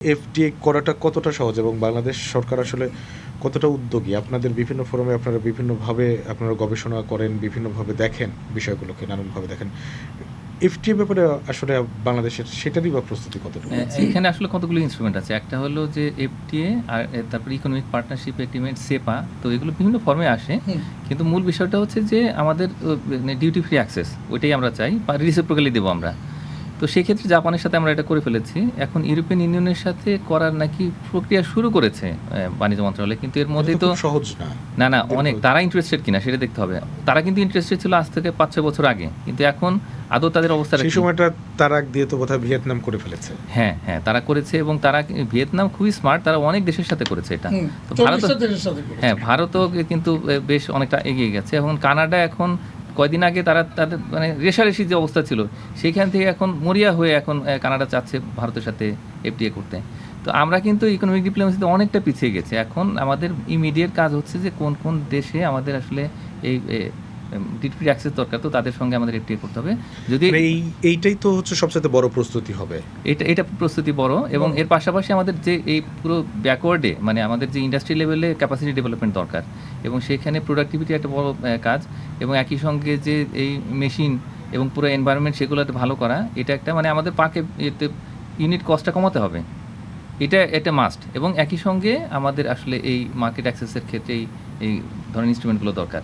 FDA করাটা কতটা সহজ এবং বাংলাদেশ সরকার আসলে কতটা উদ্যোগী? আপনাদের বিভিন্ন ফোরামে আপনারা বিভিন্নভাবে আপনারা গবেষণা করেন, বিভিন্নভাবে দেখেন বিষয়গুলোকে, নানানভাবে দেখেন। এফডিএ ব্যাপারে আসলে বাংলাদেশের সেটারই বা প্রস্তুতি কতটুকু? এখানে আসলে কতগুলো ইনস্ট্রুমেন্ট আছে। একটা হলো যে এফটিএ আর তারপরে ইকোনমিক পার্টনারশিপ এগ্রিমেন্ট সেপা। তো এগুলো বিভিন্ন ফর্মে আসে। কিন্তু মূল বিষয়টা হচ্ছে যে আমাদের ডিউটি ফ্রি অ্যাক্সেস ওইটাই আমরা চাই বা রিসিপ্রোকালি দেবো আমরা। তো সেক্ষেত্রে জাপানের সাথে আমরা এটা করে ফেলেছি। এখন ইউরোপিয়ান ইউনিয়নের সাথে করার নাকি প্রক্রিয়া শুরু করেছে বাণিজ্য মন্ত্রণালয়। কিন্তু এর মধ্যে তো সহজ না। না অনেক তারা ইন্টারেস্টেড কিনা সেটা দেখতে হবে। তারা কিন্তু ইন্টারেস্টেড ছিল আজ থেকে 5-6 বছর আগে। কিন্তু এখন আদৌ তাদের অবস্থাটা সেই সময়টা তারাক দিয়ে তো বোধহয় ভিয়েতনাম করে ফেলেছে। হ্যাঁ, তারা করেছে এবং তারা ভিয়েতনাম খুবই স্মার্ট, তারা অনেক দেশের সাথে করেছে এটা। তো ভারতও কিন্তু বেশ অনেকটা এগিয়ে গেছে। এবং কানাডা এখন কয়দিন আগে তাদের মানে রেষারেষি যে অবস্থা ছিল সেইখান থেকে এখন মরিয়া হয়ে এখন কানাডা চাচ্ছে ভারতের সাথে এফটিএ করতে। তো আমরা কিন্তু ইকোনমিক ডিপ্লোমেসিতে অনেকটা পিছিয়ে গেছি। এখন আমাদের ইমিডিয়েট কাজ হচ্ছে যে কোন কোন দেশে আমাদের আসলে এই ডিউটি ফ্রি অ্যাক্সেস দরকার, তো তাদের সঙ্গে আমাদের এফটিএ করতে হবে। যদি এইটাই তো হচ্ছে সবচেয়ে বড় প্রস্তুতি হবে। এটা প্রস্তুতি বড় এবং এর পাশাপাশি আমাদের যে এই পুরো ব্যাকওয়ার্ডে মানে আমাদের যে ইন্ডাস্ট্রি লেভেলে ক্যাপাসিটি ডেভেলপমেন্ট দরকার এবং সেখানে প্রোডাক্টিভিটি একটা বড় কাজ এবং একই সঙ্গে যে এই মেশিন এবং পুরো এনভায়রনমেন্ট সেগুলো একটা ভালো করা, এটা একটা মানে আমাদের পাকে এতে ইউনিট কস্টটা কমাতে হবে, এটা মাস্ট। এবং একই সঙ্গে আমাদের আসলে এই মার্কেট অ্যাক্সেসের ক্ষেত্রে এই ধরনের ইনস্ট্রুমেন্টগুলো দরকার।